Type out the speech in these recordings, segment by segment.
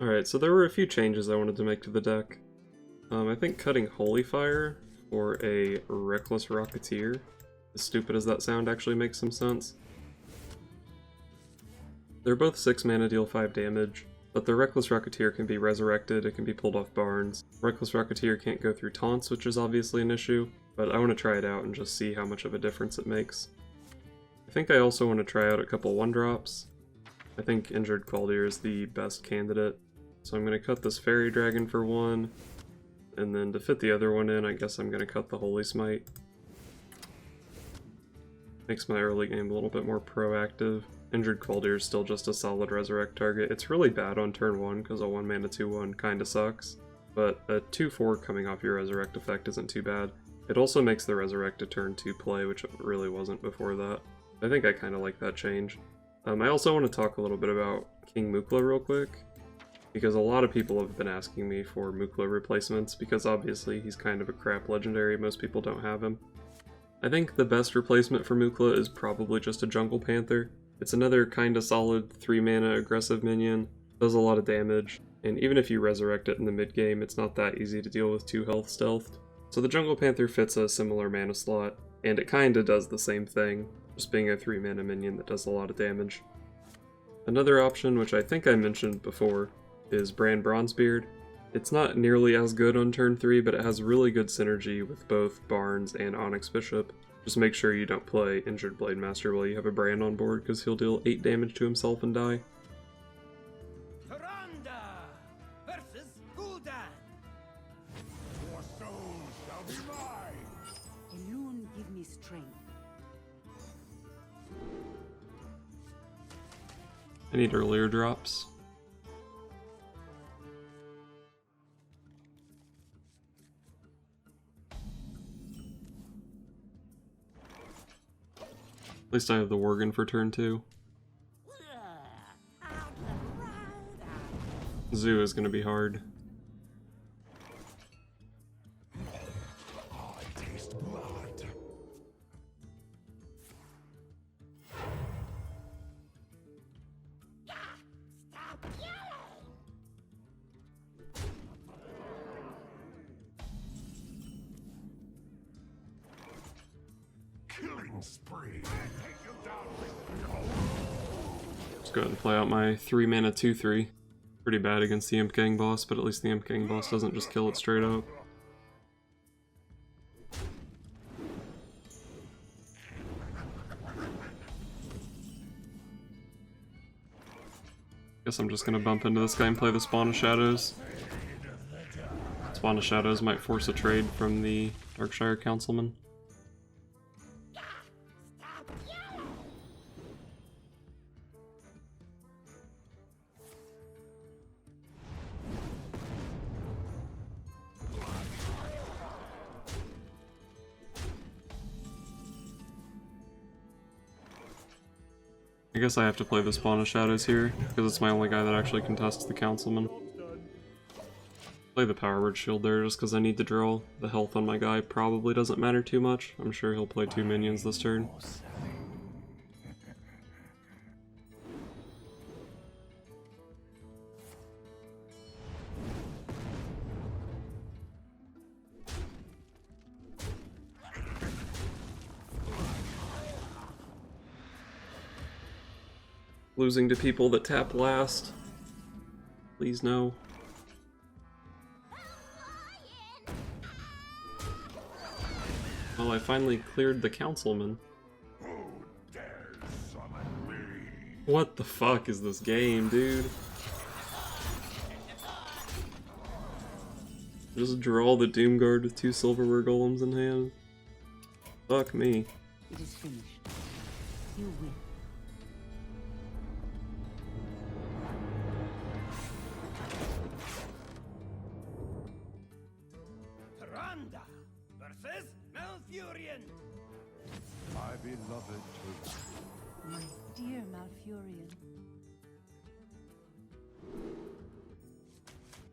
Alright, so there were a few changes I wanted to make to the deck. I think cutting Holy Fire for a Reckless Rocketeer, as stupid as that sound, actually makes some sense. They're both 6 mana, deal 5 damage, but the Reckless Rocketeer can be resurrected, it can be pulled off barns. Reckless Rocketeer can't go through taunts, which is obviously an issue, but I want to try it out and just see how much of a difference it makes. I think I also want to try out a couple 1-drops. I think Injured Qualdier is the best candidate. So I'm going to cut this Fairy Dragon for 1, and then to fit the other one in, I guess I'm going to cut the Holy Smite. Makes my early game a little bit more proactive. Injured Qualdier is still just a solid Resurrect target. It's really bad on turn 1 because a 1 mana 2/1 kinda sucks, but a 2/4 coming off your Resurrect effect isn't too bad. It also makes the Resurrect a turn 2 play, which it really wasn't before that. I think I kinda like that change. I also want to talk a little bit about King Mukla real quick, because a lot of people have been asking me for Mukla replacements, because obviously he's kind of a crap legendary, most people don't have him. I think the best replacement for Mukla is probably just a Jungle Panther. It's another kinda solid 3 mana aggressive minion, does a lot of damage, and even if you resurrect it in the mid game, it's not that easy to deal with 2 health stealthed. So the Jungle Panther fits a similar mana slot, and it kinda does the same thing, just being a 3 mana minion that does a lot of damage. Another option, which I think I mentioned before, is Bran Bronzebeard. It's not nearly as good on turn 3, but it has really good synergy with both Barnes and ONiK Bishop. Just make sure you don't play Injured Blade Master while you have a Bran on board, because he'll deal 8 damage to himself and die. Versus Gul'dan. Your soul shall be mine. Elune, give me strength. I need earlier drops. At least I have the Worgen for turn 2. Zoo is going to be hard. I taste blood. Stop yelling! Killing spree. Take you down. Let's go ahead and play out my 3 mana 2/3. Pretty bad against the Imp Gang boss, but at least the Imp Gang boss doesn't just kill it straight up. Guess I'm just gonna bump into this guy and play the Spawn of Shadows. Spawn of Shadows might force a trade from the Darkshire Councilman. I guess I have to play the Spawn of Shadows here, because it's my only guy that actually contests the Councilman. Play the Power Word Shield there just because I need to draw. The health on my guy probably doesn't matter too much. I'm sure he'll play 2 minions this turn. Losing to people that tap last. Please no. Well, I finally cleared the Councilman. Who dares summon me? What the fuck is this game, dude? Just draw the Doomguard with 2 Silverware Golems in hand? Fuck me. It is finished. You win. Tyrande versus Malfurion. My beloved too. My dear Malfurion.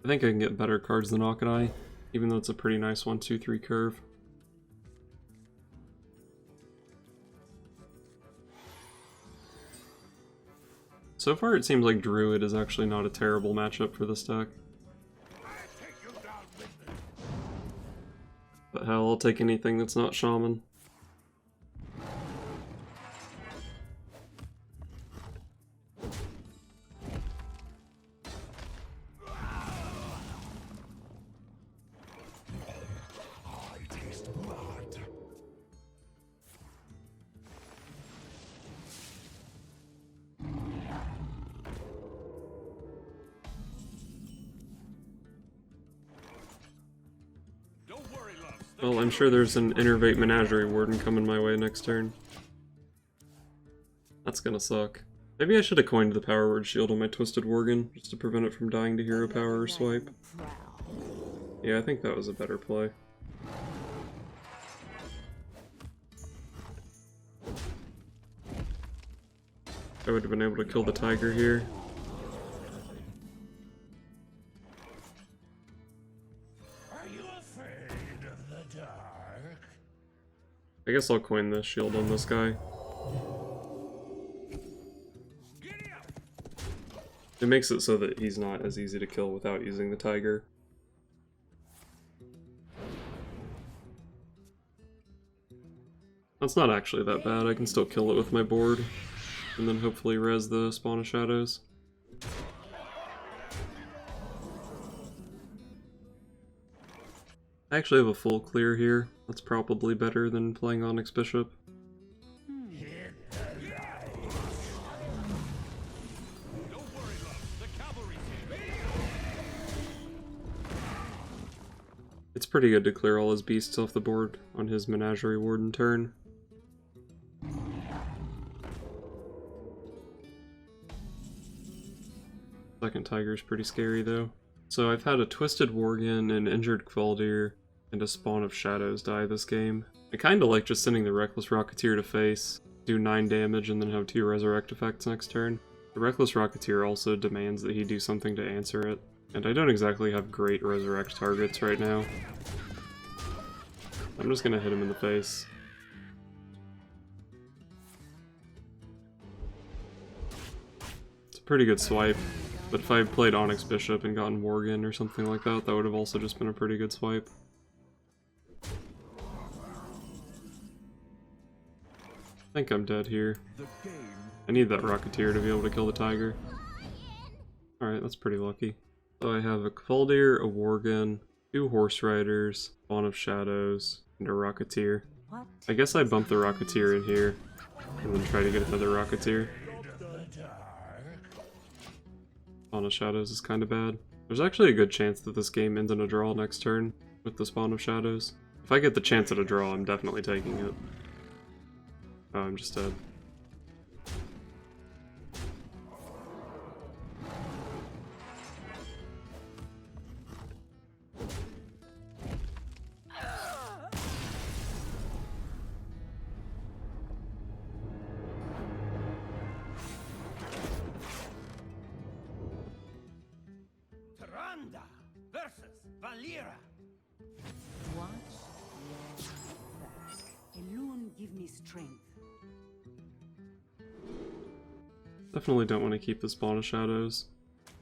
I think I can get better cards than Augmented, even though it's a pretty nice 1-2-3 curve. So far it seems like Druid is actually not a terrible matchup for this deck. But hell, I'll take anything that's not Shaman. Well, I'm sure there's an Innervate Menagerie Warden coming my way next turn. That's gonna suck. Maybe I should have coined the Power Word Shield on my Twisted Worgen, just to prevent it from dying to Hero Power or Swipe. Yeah, I think that was a better play. I would have been able to kill the Tiger here. I guess I'll coin this shield on this guy. It makes it so that he's not as easy to kill without using the Tiger. That's not actually that bad. I can still kill it with my board, and then hopefully res the Spawn of Shadows. I actually have a full clear here. That's probably better than playing ONiK Bishop. It's pretty good to clear all his beasts off the board on his Menagerie Warden turn. Second Tiger's pretty scary though. So I've had a Twisted Worgen, an Injured Kvaldir, and a Spawn of Shadows die this game. I kinda like just sending the Reckless Rocketeer to face, do 9 damage, and then have 2 Resurrect effects next turn. The Reckless Rocketeer also demands that he do something to answer it, and I don't exactly have great Resurrect targets right now. I'm just gonna hit him in the face. It's a pretty good swipe. But if I had played ONiK Bishop and gotten Worgen or something like that, that would have also just been a pretty good swipe. I think I'm dead here. I need that Rocketeer to be able to kill the Tiger. Alright, that's pretty lucky. So I have a Kvaldir, a Worgen, 2 Horse Riders, Spawn of Shadows, and a Rocketeer. I guess I bump the Rocketeer in here, and then try to get another Rocketeer. Spawn of Shadows is kind of bad. There's actually a good chance that this game ends in a draw next turn with the Spawn of Shadows. If I get the chance at a draw, I'm definitely taking it. Oh, I'm just dead. Versus Valera. Watch your back. Alone give me strength. Definitely don't want to keep the Spawn of Shadows.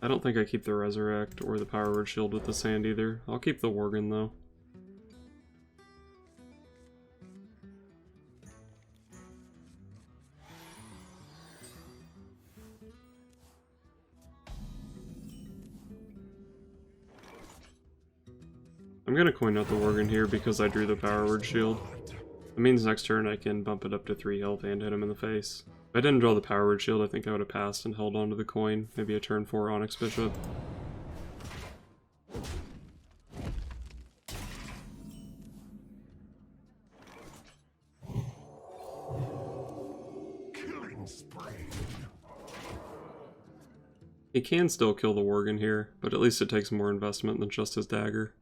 I don't think I keep the Resurrect or the Power Word Shield with the Sand either. I'll keep the Worgen though. I'm gonna coin out the Worgen here because I drew the Power Word Shield. That means next turn I can bump it up to 3 health and hit him in the face. If I didn't draw the Power Word Shield, I think I would have passed and held onto the coin. Maybe a turn 4 ONiK Bishop. Killing spree. He can still kill the Worgen here, but at least it takes more investment than just his dagger.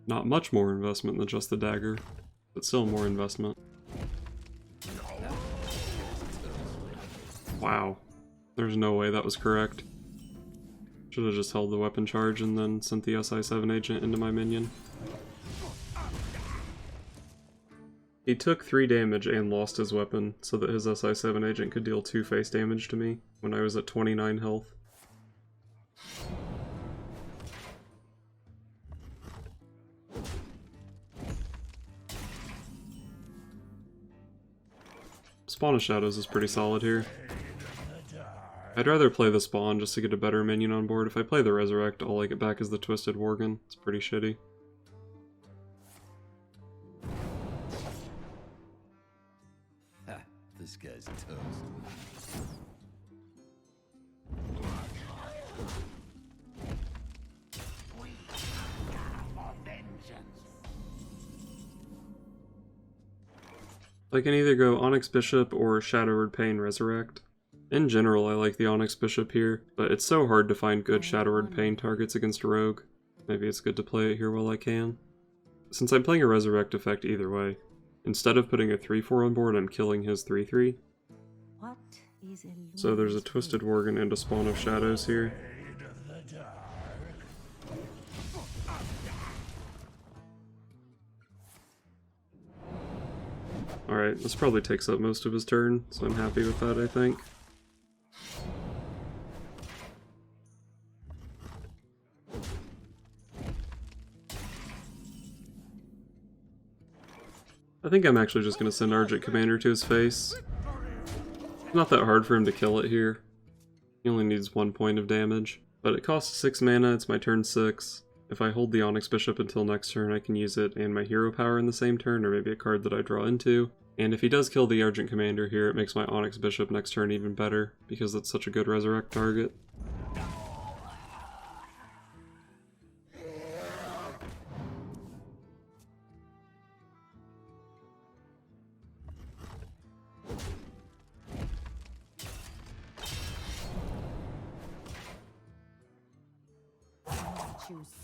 Not much more investment than just the dagger, but still more investment. Wow. There's no way that was correct. Should have just held the weapon charge and then sent the SI7 agent into my minion. He took 3 damage and lost his weapon, so that his SI7 agent could deal 2 face damage to me when I was at 29 health. Spawn of Shadows is pretty solid here. I'd rather play the Spawn just to get a better minion on board. If I play the Resurrect, all I get back is the Twisted Worgen. It's pretty shitty. This guy's toast. I can either go ONiK Bishop or Shadow Word Pain Resurrect. In general, I like the ONiK Bishop here, but it's so hard to find good Shadow Word Pain targets against a rogue. Maybe it's good to play it here while I can. Since I'm playing a Resurrect effect either way, instead of putting a 3-4 on board, I'm killing his 3-3. So there's a Twisted Worgen and a Spawn of Shadows here. Alright, this probably takes up most of his turn, so I'm happy with that, I think. I think I'm actually just going to send Argent Commander to his face. It's not that hard for him to kill it here. He only needs 1 point of damage. But it costs 6 mana, it's my turn 6. If I hold the ONiK Bishop until next turn, I can use it and my hero power in the same turn, or maybe a card that I draw into. And if he does kill the Argent Commander here, it makes my ONiK Bishop next turn even better, because it's such a good Resurrect target.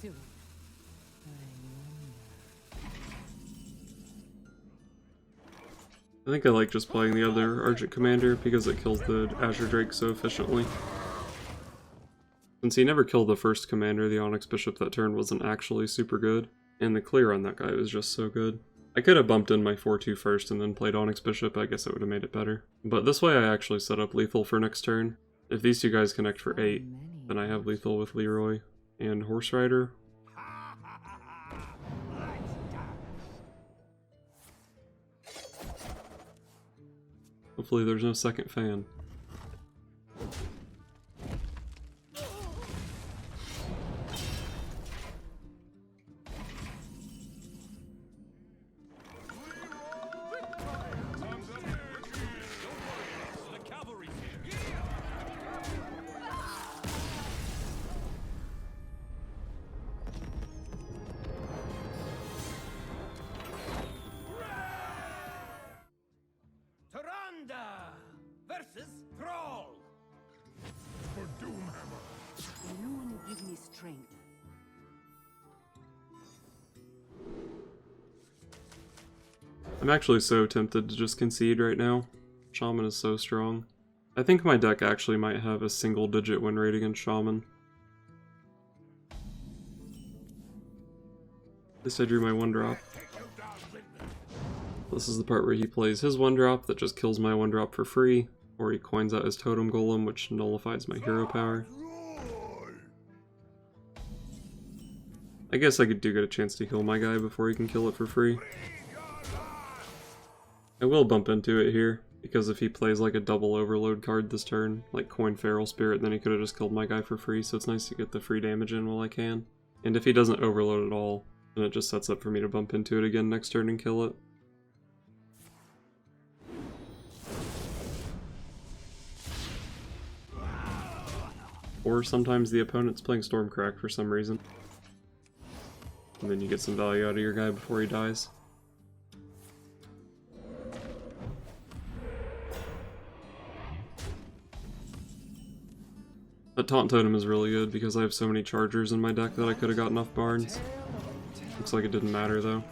Soon. I think I like just playing the other Argent Commander because it kills the Azure Drake so efficiently. Since he never killed the first commander, the ONiK Bishop that turn wasn't actually super good, and the clear on that guy was just so good. I could have bumped in my 4-2 first and then played ONiK Bishop, I guess it would have made it better. But this way I actually set up lethal for next turn. If these two guys connect for 8, then I have lethal with Leroy and Horse Rider. Hopefully there's no second fan. Versus Thrall. For Doomhammer. Alone give me strength. I'm actually so tempted to just concede right now. Shaman is so strong. I think my deck actually might have a single-digit win rate against Shaman. At least I drew my 1-drop. This is the part where he plays his 1-drop that just kills my 1-drop for free, or he coins out his Totem Golem, which nullifies my hero power. I guess I do get a chance to heal my guy before he can kill it for free. I will bump into it here, because if he plays like a double overload card this turn, like Coin Feral Spirit, then he could have just killed my guy for free, so it's nice to get the free damage in while I can. And if he doesn't overload at all, then it just sets up for me to bump into it again next turn and kill it. Or sometimes the opponent's playing Stormcrack for some reason. And then you get some value out of your guy before he dies. That Taunt Totem is really good because I have so many Chargers in my deck that I could have gotten off Barnes. Looks like it didn't matter though.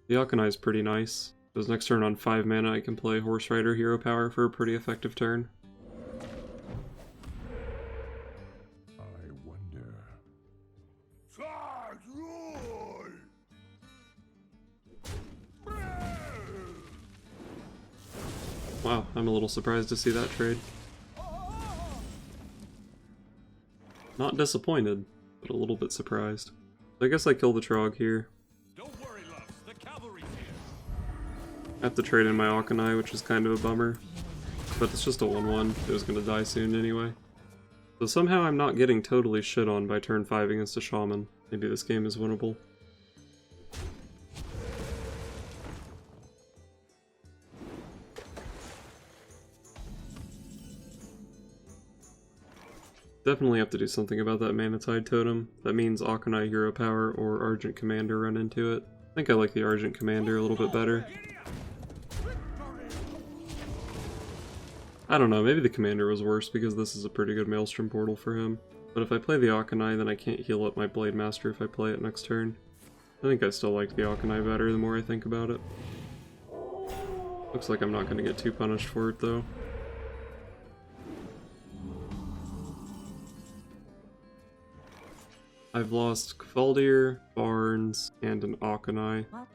The Alchemy is pretty nice. Because next turn on 5 mana I can play Horse Rider Hero Power for a pretty effective turn. I wonder. Charge, Roy! Wow, I'm a little surprised to see that trade. Not disappointed, but a little bit surprised. I guess I kill the Trog here. Don't worry, loves. The cavalry's here. I have to trade in my ONiK, which is kind of a bummer. But it's just a 1-1. It was going to die soon anyway. So somehow I'm not getting totally shit on by turn 5 against a Shaman. Maybe this game is winnable. Definitely have to do something about that Mana Tide Totem. That means ONiK Hero Power or Argent Commander run into it. I think I like the Argent Commander a little bit better. I don't know, maybe the Commander was worse because this is a pretty good Maelstrom Portal for him. But if I play the ONiK, then I can't heal up my Blade Master if I play it next turn. I think I still like the ONiK better the more I think about it. Looks like I'm not going to get too punished for it though. I've lost Kvaldir, Barnes, and an ONiK. What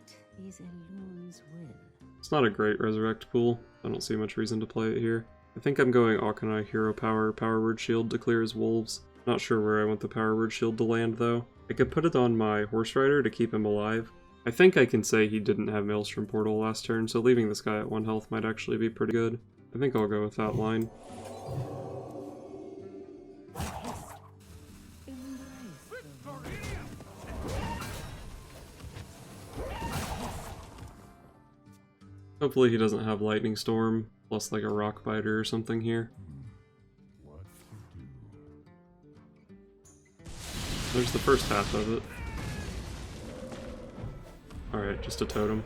is a loon's will? It's not a great Resurrect pool. I don't see much reason to play it here. I think I'm going ONiK Hero Power, Power Word Shield to clear his wolves. Not sure where I want the Power Word Shield to land though. I could put it on my Horse Rider to keep him alive. I think I can say he didn't have Maelstrom Portal last turn, so leaving this guy at 1 health might actually be pretty good. I think I'll go with that line. Hopefully he doesn't have Lightning Storm, plus like a Rock Biter or something here. What to do? There's the first half of it. Alright, just a totem.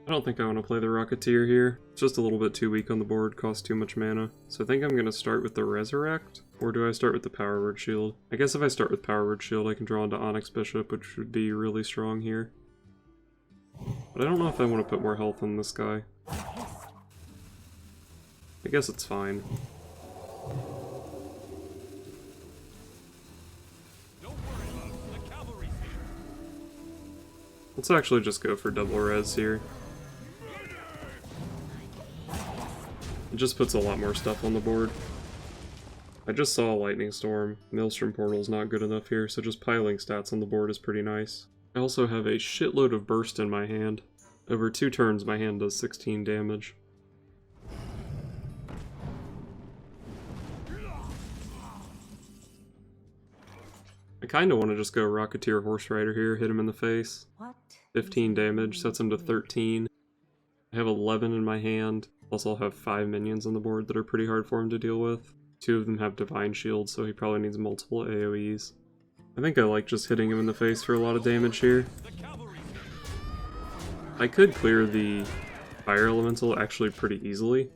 I don't think I want to play the Rocketeer here. It's just a little bit too weak on the board, costs too much mana. So I think I'm going to start with the Resurrect, or do I start with the Power Word Shield? I guess if I start with Power Word Shield, I can draw into ONiK's Bishop, which would be really strong here. But I don't know if I want to put more health on this guy. I guess it's fine. Don't worry, loves. The cavalry's here. Let's actually just go for double res here. It just puts a lot more stuff on the board. I just saw a Lightning Storm. Maelstrom Portal's not good enough here, so just piling stats on the board is pretty nice. I also have a shitload of Burst in my hand. Over 2 turns, my hand does 16 damage. I kinda want to just go Rocketeer Horse Rider here, hit him in the face. What 15 damage, sets him to 13. I have 11 in my hand, plus I'll have 5 minions on the board that are pretty hard for him to deal with. 2 of them have Divine Shield, so he probably needs multiple AoEs. I think I like just hitting him in the face for a lot of damage here. I could clear the Fire Elemental actually pretty easily,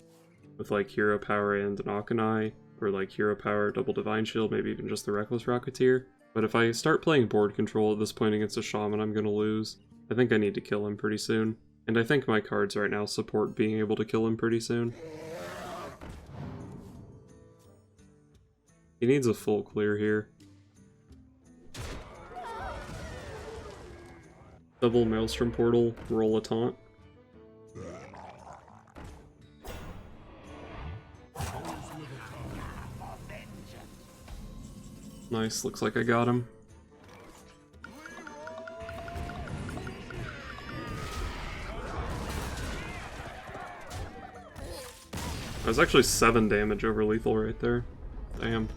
with like Hero Power and an ONiK, or like Hero Power, double Divine Shield, maybe even just the Reckless Rocketeer. But if I start playing board control at this point against a Shaman, I'm gonna lose. I think I need to kill him pretty soon. And I think my cards right now support being able to kill him pretty soon. He needs a full clear here. Double Maelstrom Portal, roll a taunt. Nice, looks like I got him. That was actually 7 damage over lethal right there. Damn.